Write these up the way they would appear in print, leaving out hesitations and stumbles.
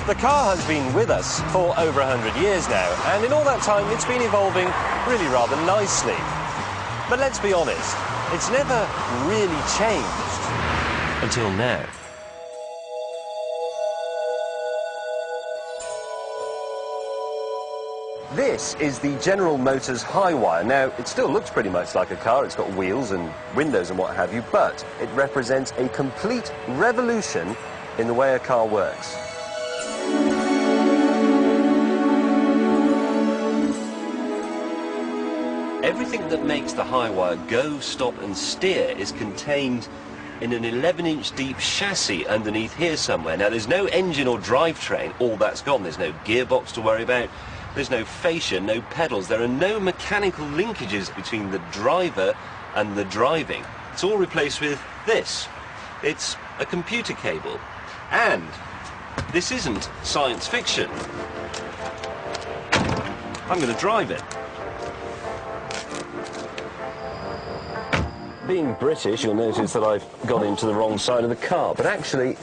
The car has been with us for over 100 years now, and in all that time it's been evolving really rather nicely. But let's be honest, it's never really changed. Until now. This is the General Motors Highwire. Now, it still looks pretty much like a car. It's got wheels and windows and what have you, but it represents a complete revolution in the way a car works. Everything that makes the Highwire go, stop and steer is contained in an 11-inch deep chassis underneath here somewhere. Now, there's no engine or drivetrain. All that's gone. There's no gearbox to worry about. There's no fascia, no pedals. There are no mechanical linkages between the driver and the driving. It's all replaced with this. It's a computer cable. And this isn't science fiction. I'm going to drive it. Being British, you'll notice that I've got into the wrong side of the car, but actually,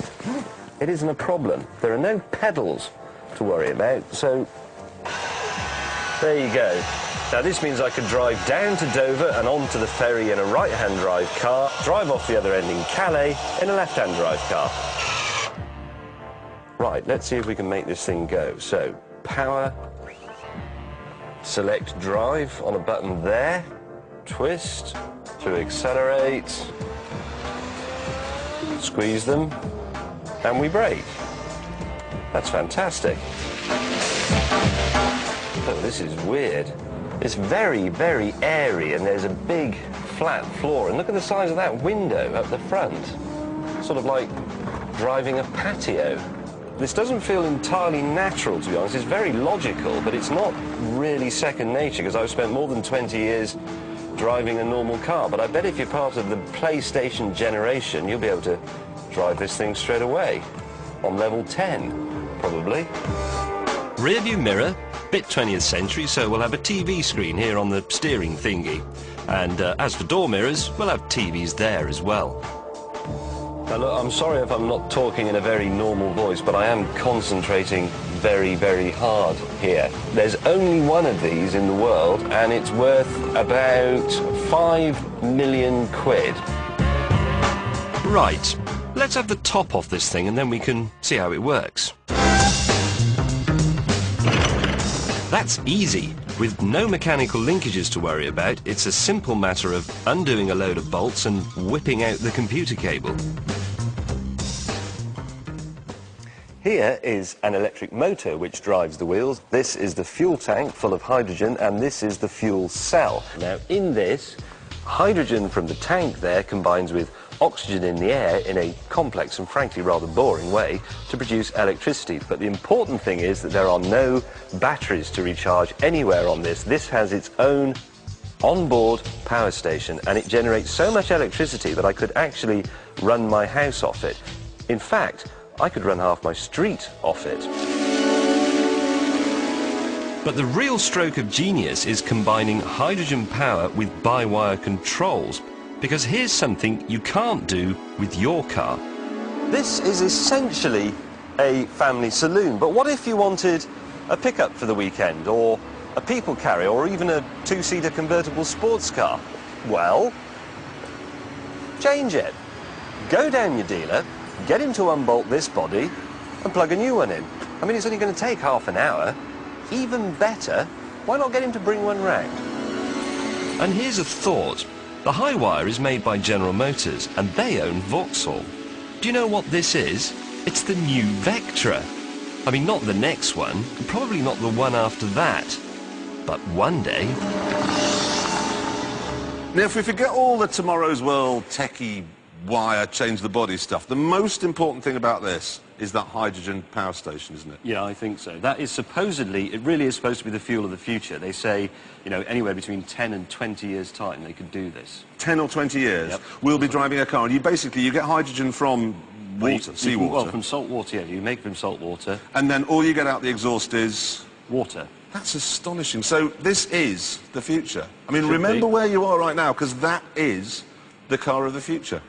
it isn't a problem. There are no pedals to worry about, so there you go. Now, this means I could drive down to Dover and onto the ferry in a right-hand drive car, drive off the other end in Calais in a left-hand drive car. Right, let's see if we can make this thing go. So, power, select drive on a button there, twist to accelerate, squeeze them, and we brake. That's fantastic. Oh, this is weird. It's very, very airy, and there's a big flat floor. And look at the size of that window up the front. Sort of like driving a patio. This doesn't feel entirely natural, to be honest. It's very logical, but it's not really second nature, because I've spent more than 20 years driving a normal car. But I bet if you're part of the PlayStation generation, you'll be able to drive this thing straight away. On level 10, probably. Rear view mirror. Bit 20th century, so we'll have a TV screen here on the steering thingy. And as for door mirrors, we'll have TVs there as well. Now look, I'm sorry if I'm not talking in a very normal voice, but I am concentrating very, very hard here. There's only one of these in the world, and it's worth about 5 million quid. Right, let's have the top off this thing and then we can see how it works. That's easy. With no mechanical linkages to worry about, it's a simple matter of undoing a load of bolts and whipping out the computer cable. Here is an electric motor which drives the wheels. This is the fuel tank full of hydrogen, and this is the fuel cell. Now, in this, hydrogen from the tank there combines with oxygen in the air in a complex and frankly rather boring way to produce electricity. But the important thing is that there are no batteries to recharge anywhere on this. This has its own onboard power station, and it generates so much electricity that I could actually run my house off it. In fact, I could run half my street off it. But the real stroke of genius is combining hydrogen power with by-wire controls. Because here's something you can't do with your car. This is essentially a family saloon, but what if you wanted a pickup for the weekend, or a people carrier, or even a two-seater convertible sports car? Well, change it. Go down your dealer, get him to unbolt this body, and plug a new one in. I mean, it's only going to take half an hour. Even better, why not get him to bring one round? And here's a thought. The Highwire is made by General Motors, and they own Vauxhall. Do you know what this is? It's the new Vectra. I mean, not the next one, and probably not the one after that. But one day... Now, if we forget all the Tomorrow's World techie wire, change the body stuff, the most important thing about this is that hydrogen power station, isn't it? Yeah, I think so. That is supposedly, it really is supposed to be the fuel of the future. They say, you know, anywhere between 10 and 20 years' time they could do this. 10 or 20 years? Yep. We'll be driving a car, and you get hydrogen from water, seawater. Well, from salt water, yeah. You make it from salt water. And then all you get out the exhaust is... water. That's astonishing. So this is the future. I mean, remember where you are right now, because that is the car of the future.